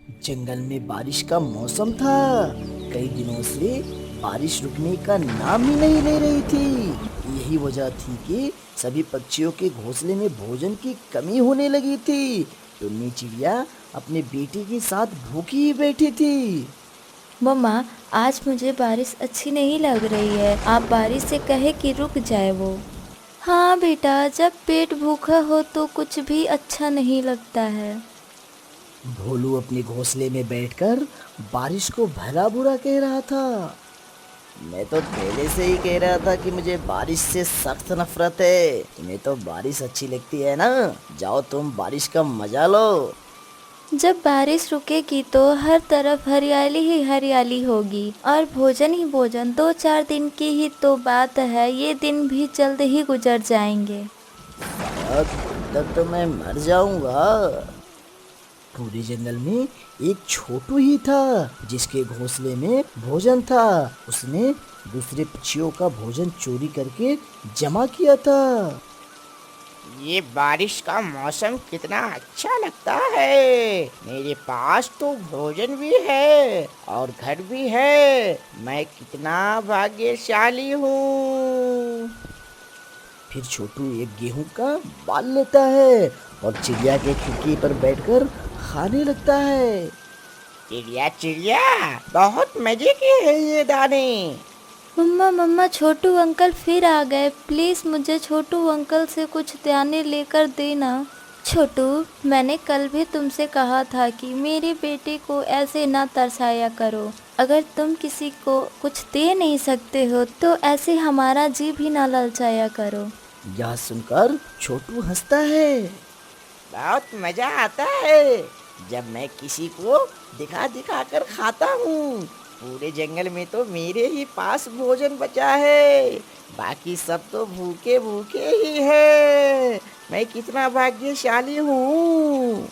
जंगल में बारिश का मौसम था। कई दिनों से बारिश रुकने का नाम ही नहीं ले रही थी। यही वजह थी कि सभी पक्षियों के घोंसले में भोजन की कमी होने लगी थी। टुन्नी चिड़िया अपने बेटे के साथ भूखी ही बैठी थी। मम्मा, आज मुझे बारिश अच्छी नहीं लग रही है। आप बारिश से कहे कि रुक जाए वो। हाँ बेटा, जब पेट भूखा हो तो कुछ भी अच्छा नहीं लगता है। भोलू अपने घोंसले में बैठकर बारिश को भला बुरा कह रहा था। मैं तो पहले से ही कह रहा था कि मुझे बारिश से सख्त नफरत है। तुम्हें तो बारिश अच्छी लगती है ना। जाओ तुम बारिश का मजा लो। जब बारिश रुकेगी तो हर तरफ हरियाली ही हरियाली होगी और भोजन ही भोजन। 2-4 दिन की ही तो बात है, ये दिन भी जल्द ही गुजर जाएंगे। शायद तब तो मैं मर जाऊंगा। पूरे जंगल में एक छोटू ही था जिसके घोंसले में भोजन था। उसने दूसरे पक्षियों का भोजन चोरी करके जमा किया था। ये बारिश का मौसम कितना अच्छा लगता है। मेरे पास तो भोजन भी है और घर भी है। मैं कितना भाग्यशाली हूँ। फिर छोटू एक गेहूं का बाल लेता है और चिड़िया के खिड़की पर बैठकर खाने लगता है। चिड़िया चिड़िया, बहुत मजे के हैं ये दाने। मम्मा मम्मा, छोटू अंकल फिर आ गए। प्लीज मुझे छोटू अंकल से कुछ दाने लेकर देना। छोटू, मैंने कल भी तुमसे कहा था कि मेरे बेटे को ऐसे ना तरसाया करो। अगर तुम किसी को कुछ दे नहीं सकते हो तो ऐसे हमारा जी भी ना ललचाया करो। यह सुनकर छोटू हंसता है। बहुत मजा आता है जब मैं किसी को दिखा दिखा कर खाता हूँ। पूरे जंगल में तो मेरे ही पास भोजन बचा है। बाकी सब तो भूखे भूखे ही है। मैं कितना भाग्यशाली हूँ।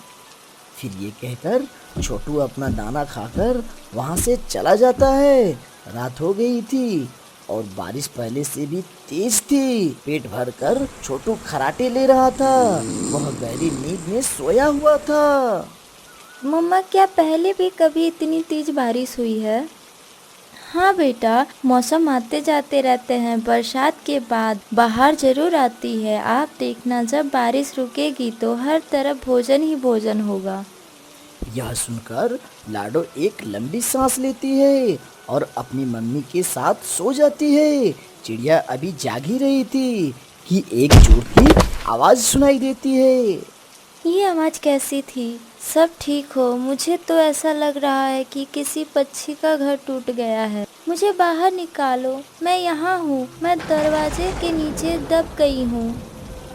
फिर ये कहकर छोटू अपना दाना खाकर वहां से चला जाता है। रात हो गई थी और बारिश पहले से भी तेज थी। पेट भर कर छोटू खराटे ले रहा था। वह गहरी नींद में सोया हुआ था। मम्मा, क्या पहले भी कभी इतनी तेज बारिश हुई है? हाँ बेटा, मौसम आते जाते रहते हैं। बरसात के बाद बाहर जरूर आती है। आप देखना, जब बारिश रुकेगी तो हर तरफ भोजन ही भोजन होगा। यह सुनकर लाडो एक लंबी सांस लेती है और अपनी मम्मी के साथ सो जाती है। चिड़िया अभी जाग ही रही थी कि एक जोर की आवाज सुनाई देती है। ये आवाज़ कैसी थी? सब ठीक हो? मुझे तो ऐसा लग रहा है कि किसी पक्षी का घर टूट गया है। मुझे बाहर निकालो, मैं यहाँ हूँ। मैं दरवाजे के नीचे दब गई हूँ।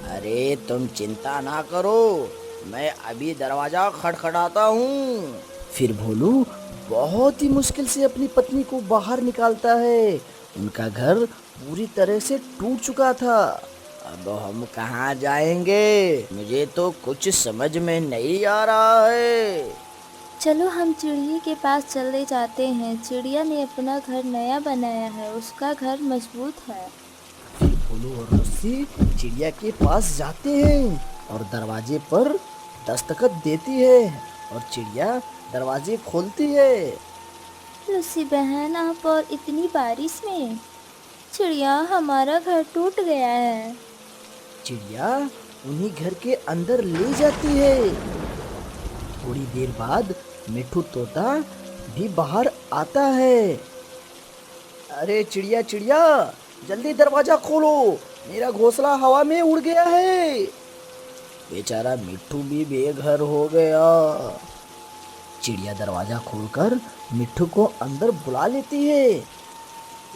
अरे तुम चिंता ना करो, मैं अभी दरवाजा खटखटाता हूँ। फिर भोलू बहुत ही मुश्किल से अपनी पत्नी को बाहर निकालता है। उनका घर पूरी तरह से टूट चुका था। अब हम कहाँ जाएंगे? मुझे तो कुछ समझ में नहीं आ रहा है। चलो हम चिड़िया के पास चले जाते हैं। चिड़िया ने अपना घर नया बनाया है, उसका घर मजबूत है। भोलू और लूसी चिड़िया के पास जाते हैं और दरवाजे पर दस्तखत देती है और चिड़िया दरवाजे खोलती है। लूसी बहन, आप और इतनी बारिश में? चिड़िया, हमारा घर टूट गया है। चिड़िया उन्हीं घर के अंदर ले जाती है। थोड़ी देर बाद मिठू तोता भी बाहर आता है। अरे चिड़िया चिड़िया, जल्दी दरवाजा खोलो, मेरा घोंसला हवा में उड़ गया है। बेचारा मिट्ठू भी बेघर हो गया। चिड़िया दरवाजा खोलकर मिट्ठू को अंदर बुला लेती है।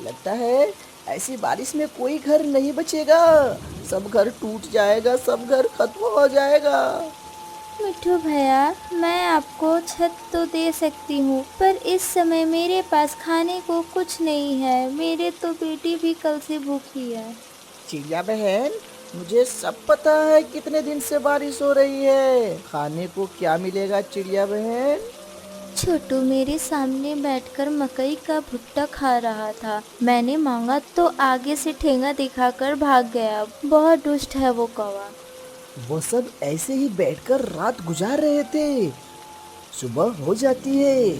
लगता है ऐसी बारिश में कोई घर नहीं बचेगा। सब घर टूट जाएगा, सब घर खत्म हो जाएगा। मिठू भैया, मैं आपको छत तो दे सकती हूँ, पर इस समय मेरे पास खाने को कुछ नहीं है। मेरे तो बेटी भी कल से भूखी है। चिड़िया बहन, मुझे सब पता है कितने दिन से बारिश हो रही है। खाने को क्या मिलेगा चिड़िया बहन? छोटू मेरे सामने बैठकर मकई का भुट्टा खा रहा था। मैंने मांगा तो आगे से ठेंगा दिखाकर भाग गया। बहुत दुष्ट है वो कौवा। वो सब ऐसे ही बैठकर रात गुजार रहे थे। सुबह हो जाती है।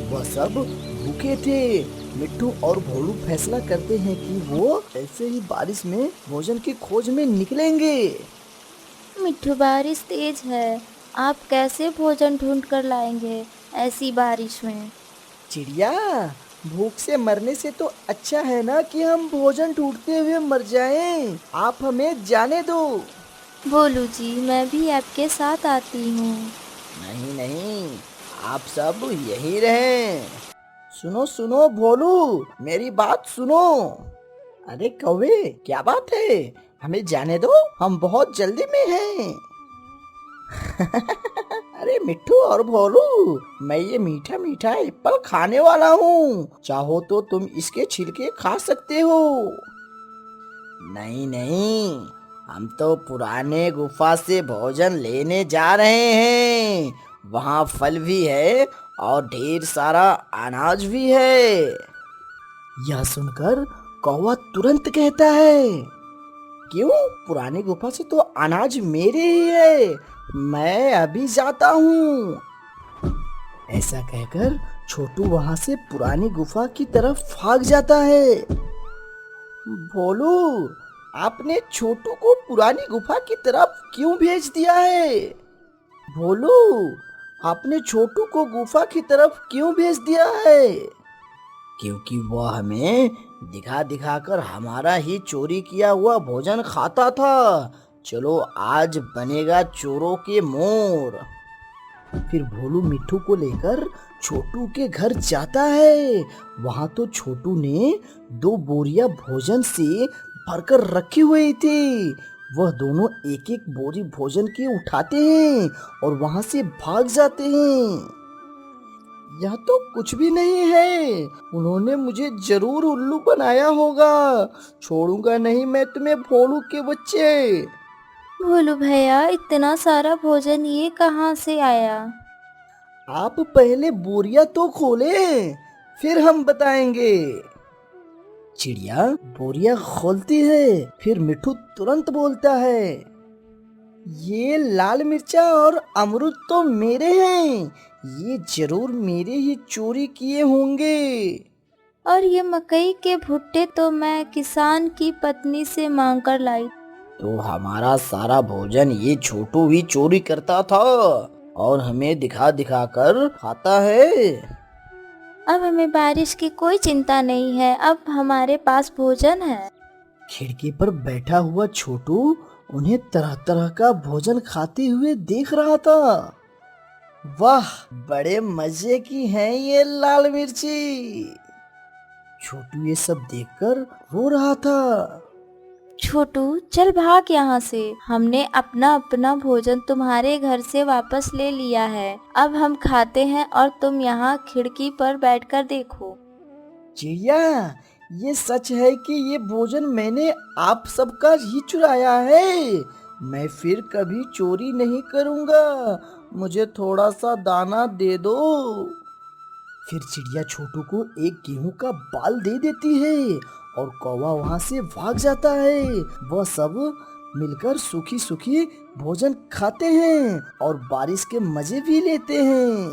वह सब भूखे थे। मिट्ठू और भोलू फैसला करते हैं कि वो ऐसे ही बारिश में भोजन की खोज में निकलेंगे। मिट्ठू, बारिश तेज है, आप कैसे भोजन ढूंढ कर लाएंगे ऐसी बारिश में? चिड़िया, भूख से मरने से तो अच्छा है ना कि हम भोजन ढूंढते हुए मर जाएं। आप हमें जाने दो। भोलू जी, मैं भी आपके साथ आती हूँ। नहीं नहीं, आप सब यहीं रहें। सुनो सुनो भोलू, मेरी बात सुनो। अरे कौवे, क्या बात है? हमें जाने दो, हम बहुत जल्दी में हैं। अरे मिट्ठू और भोलू, मैं ये मीठा मीठा एप्पल खाने वाला हूँ। चाहो तो तुम इसके छिलके खा सकते हो। नहीं नहीं, हम तो पुराने गुफा से भोजन लेने जा रहे हैं। वहाँ फल भी है और ढेर सारा अनाज भी है। यह सुनकर कौवा तुरंत कहता है, क्यों? पुरानी गुफा से तो अनाज मेरे ही है, मैं अभी जाता हूँ। ऐसा कहकर छोटू वहां से पुरानी गुफा की तरफ भाग जाता है। भोलू, आपने छोटू को पुरानी गुफा की तरफ क्यों भेज दिया है? भोलू, आपने छोटू को गुफा की तरफ क्यों भेज दिया है? क्योंकि वह हमें दिखा दिखा कर हमारा ही चोरी किया हुआ भोजन खाता था। चलो आज बनेगा चोरों के मोर। फिर भोलू मिट्ठू को लेकर छोटू के घर जाता है। वहां तो छोटू ने 2 बोरियां भोजन से भरकर रखी हुई थी। वह दोनों एक एक बोरी भोजन के उठाते हैं और वहां से भाग जाते हैं। यह तो कुछ भी नहीं है, उन्होंने मुझे जरूर उल्लू बनाया होगा। छोड़ूंगा नहीं मैं तुम्हें भोलू के बच्चे। भोलू भैया, इतना सारा भोजन ये कहाँ से आया? आप पहले बोरिया तो खोले, फिर हम बताएंगे। चिड़िया बोरिया खोलती है। फिर मिट्ठू तुरंत बोलता है, ये लाल मिर्चा और अमरूद तो मेरे हैं, ये जरूर मेरे ही चोरी किए होंगे। और ये मकई के भुट्टे तो मैं किसान की पत्नी से मांग कर लाई। तो हमारा सारा भोजन ये छोटू ही चोरी करता था और हमें दिखा दिखा कर खाता है। अब हमें बारिश की कोई चिंता नहीं है, अब हमारे पास भोजन है। खिड़की पर बैठा हुआ छोटू उन्हें तरह तरह का भोजन खाते हुए देख रहा था। वाह, बड़े मजे की है ये लाल मिर्ची। छोटू ये सब देखकर रो रहा था। छोटू, चल भाग यहाँ से, हमने अपना अपना भोजन तुम्हारे घर से वापस ले लिया है। अब हम खाते हैं और तुम यहाँ खिड़की पर बैठकर देखो। चिड़िया, ये सच है कि ये भोजन मैंने आप सबका ही चुराया है। मैं फिर कभी चोरी नहीं करूँगा, मुझे थोड़ा सा दाना दे दो। फिर चिड़िया छोटू को एक गेहूं का बाल दे देती है और कौवा वहां से भाग जाता है। वह सब मिलकर सूखी सूखी भोजन खाते हैं और बारिश के मजे भी लेते हैं।